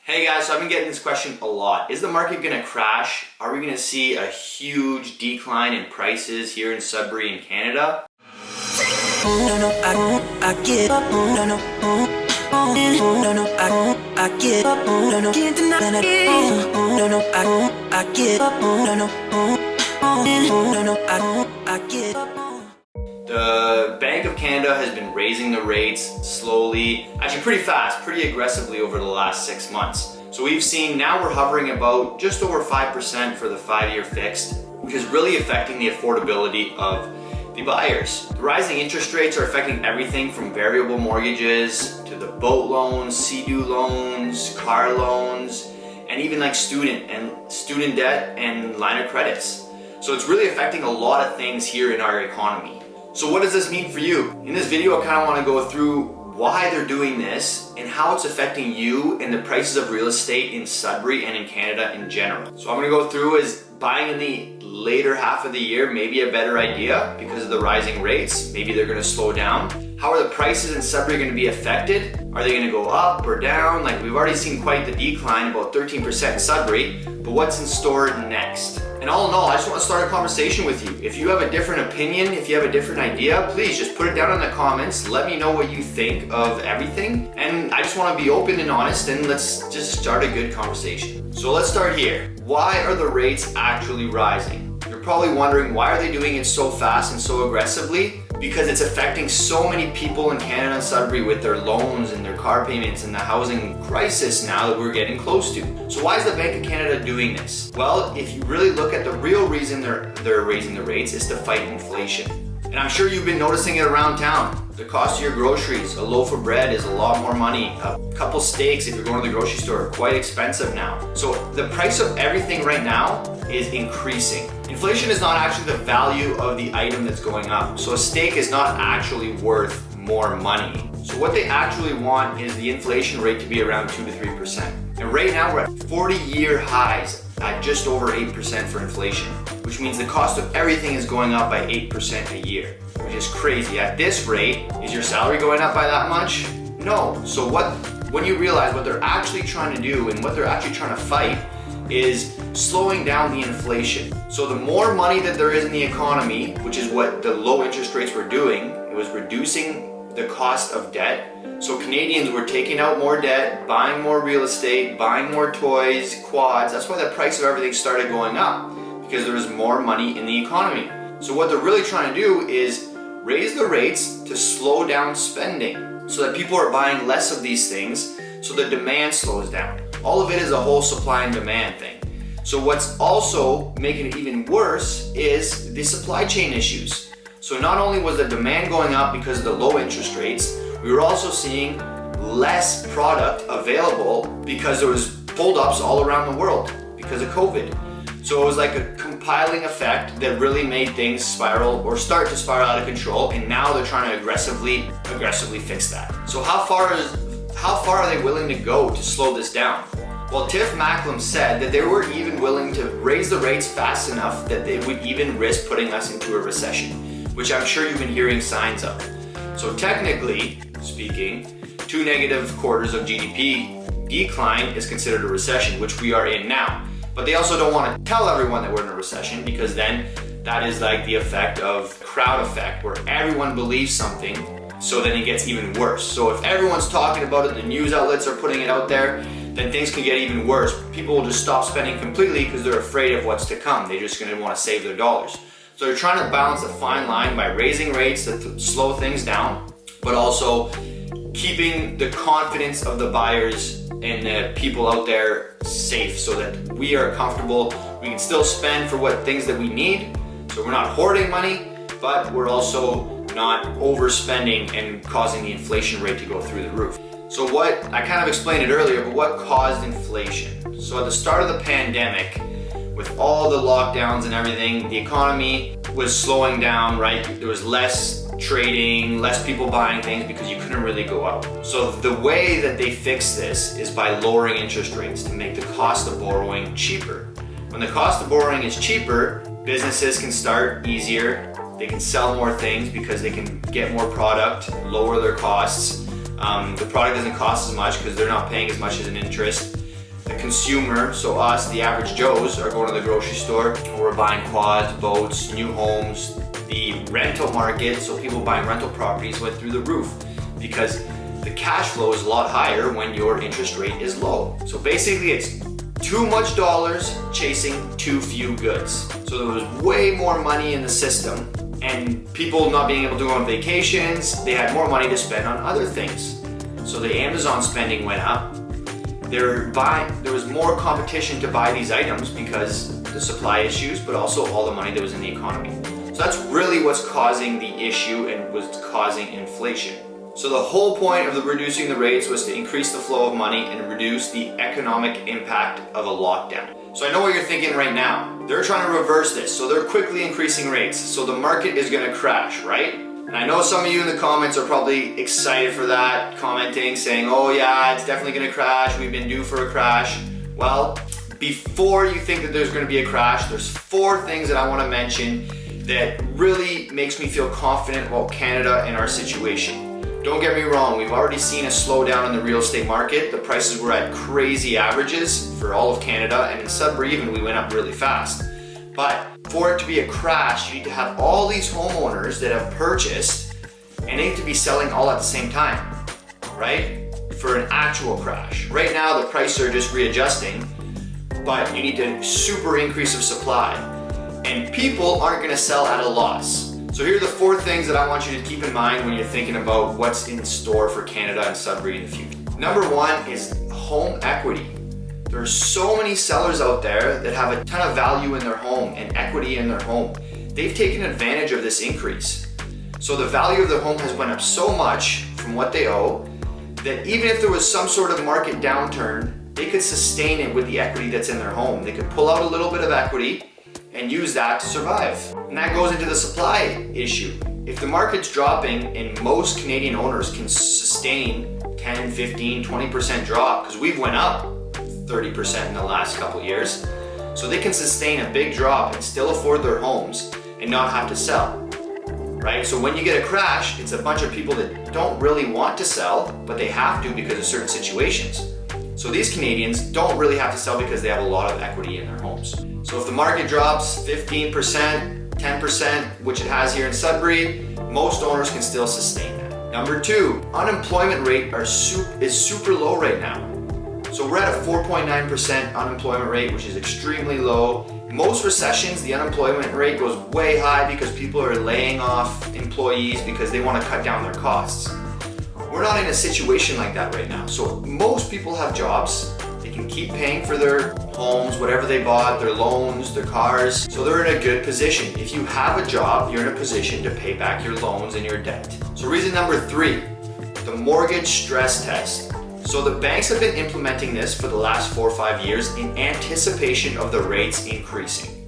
Hey guys, so I've been getting this question a lot. Is the market gonna crash? Are we gonna see a huge decline in prices here in Sudbury in Canada? The Bank of Canada has been raising the rates slowly, actually pretty fast, pretty aggressively over the last 6 months. So we've seen now we're hovering about just over 5% for the 5-year fixed, which is really affecting the affordability of the buyers. The rising interest rates are affecting everything from variable mortgages to the boat loans, Sea-Doo loans, car loans, and even like student debt and line of credits. So it's really affecting a lot of things here in our economy. So what does this mean for you? In this video, I kind of want to go through why they're doing this and how it's affecting you and the prices of real estate in Sudbury and in Canada in general. So I'm going to go through is buying in the later half of the year maybe a better idea because of the rising rates. Maybe they're going to slow down. How are the prices in Sudbury going to be affected? Are they going to go up or down? Like we've already seen quite the decline, about 13% in Sudbury, but what's in store next? And all in all, I just want to start a conversation with you. If you have a different opinion, if you have a different idea, please just put it down in the comments. Let me know what you think of everything. And I just want to be open and honest, and let's just start a good conversation. So let's start here. Why are the rates actually rising? You're probably wondering, why are they doing it so fast and so aggressively? Because it's affecting so many people in Canada and Sudbury with their loans and their car payments and the housing crisis now that we're getting close to. So why is the Bank of Canada doing this? Well, if you really look at the real reason they're raising the rates is to fight inflation. And I'm sure you've been noticing it around town. The cost of your groceries, a loaf of bread is a lot more money. A couple steaks, if you're going to the grocery store, are quite expensive now. So the price of everything right now is increasing. Inflation is not actually the value of the item that's going up. So a steak is not actually worth more money. So what they actually want is the inflation rate to be around 2 to 3%. And right now we're at 40-year highs at just over 8% for inflation, which means the cost of everything is going up by 8% a year, which is crazy. At this rate, is your salary going up by that much? No. So when you realize what they're actually trying to do and what they're actually trying to fight is slowing down the inflation. So the more money that there is in the economy, which is what the low interest rates were doing, it was reducing the cost of debt. So Canadians were taking out more debt, buying more real estate, buying more toys, quads. That's why the price of everything started going up, because there was more money in the economy. So what they're really trying to do is raise the rates to slow down spending so that people are buying less of these things, so the demand slows down. All of it is a whole supply and demand thing. So what's also making it even worse is the supply chain issues. So not only was the demand going up because of the low interest rates, we were also seeing less product available because there was holdups all around the world because of COVID. So it was like a compiling effect that really made things spiral or start to spiral out of control, and now they're trying to aggressively fix that. So how far are they willing to go to slow this down? Well, Tiff Macklem said that they were even willing to raise the rates fast enough that they would even risk putting us into a recession, which I'm sure you've been hearing signs of. So technically speaking, 2 negative quarters of GDP decline is considered a recession, which we are in now. But they also don't want to tell everyone that we're in a recession, because then that is like the effect of crowd effect, where everyone believes something, so then it gets even worse. So if everyone's talking about it, the news outlets are putting it out there, then things can get even worse. People will just stop spending completely because they're afraid of what's to come. They're just going to want to save their dollars. So they're trying to balance a fine line by raising rates to slow things down, but also keeping the confidence of the buyers and the people out there safe, so that we are comfortable. We can still spend for what things that we need. So we're not hoarding money, but we're also not overspending and causing the inflation rate to go through the roof. So what, I kind of explained it earlier, but what caused inflation? So at the start of the pandemic, with all the lockdowns and everything, the economy was slowing down, right? There was less trading, less people buying things because you couldn't really go out. So the way that they fix this is by lowering interest rates to make the cost of borrowing cheaper. When the cost of borrowing is cheaper, businesses can start easier, they can sell more things because they can get more product, lower their costs. The product doesn't cost as much because they're not paying as much as an interest. the consumer, so us, the average Joes, are going to the grocery store, we're buying quads, boats, new homes. The rental market, so people buying rental properties, went through the roof because the cash flow is a lot higher when your interest rate is low. So basically it's too much dollars chasing too few goods. So there was way more money in the system, and people not being able to go on vacations, they had more money to spend on other things. So the Amazon spending went up. There was more competition to buy these items because the supply issues, but also all the money that was in the economy. So that's really what's causing the issue and was causing inflation. So the whole point of reducing the rates was to increase the flow of money and reduce the economic impact of a lockdown. So I know what you're thinking right now. They're trying to reverse this, so they're quickly increasing rates. So the market is gonna crash, right? And I know some of you in the comments are probably excited for that, commenting, saying, oh yeah, it's definitely gonna crash, we've been due for a crash. Well, before you think that there's gonna be a crash, there's 4 things that I wanna mention that really makes me feel confident about Canada and our situation. Don't get me wrong, we've already seen a slowdown in the real estate market. The prices were at crazy averages for all of Canada, and in Sudbury even we went up really fast. But for it to be a crash, you need to have all these homeowners that have purchased, and they need to be selling all at the same time, right? For an actual crash. Right now the prices are just readjusting, but you need a super increase of supply. And people aren't gonna sell at a loss. So here are the 4 things that I want you to keep in mind when you're thinking about what's in store for Canada and Sudbury in the future. Number 1 is home equity. There are so many sellers out there that have a ton of value in their home and equity in their home. They've taken advantage of this increase. So the value of their home has went up so much from what they owe that even if there was some sort of market downturn, they could sustain it with the equity that's in their home. They could pull out a little bit of equity and use that to survive. And that goes into the supply issue. If the market's dropping and most Canadian owners can sustain 10, 15, 20% drop, because we've went up 30% in the last couple of years, so they can sustain a big drop and still afford their homes and not have to sell, right? So when you get a crash, it's a bunch of people that don't really want to sell, but they have to because of certain situations. So these Canadians don't really have to sell because they have a lot of equity in their homes. So if the market drops 15%, 10%, which it has here in Sudbury, most owners can still sustain that. Number 2, unemployment rate is super low right now. So we're at a 4.9% unemployment rate, which is extremely low. Most recessions, the unemployment rate goes way high because people are laying off employees because they want to cut down their costs. We're not in a situation like that right now. So most people have jobs. They can keep paying for their homes, whatever they bought, their loans, their cars. So they're in a good position. If you have a job, you're in a position to pay back your loans and your debt. So reason number 3, the mortgage stress test. So the banks have been implementing this for the last 4 or 5 years in anticipation of the rates increasing.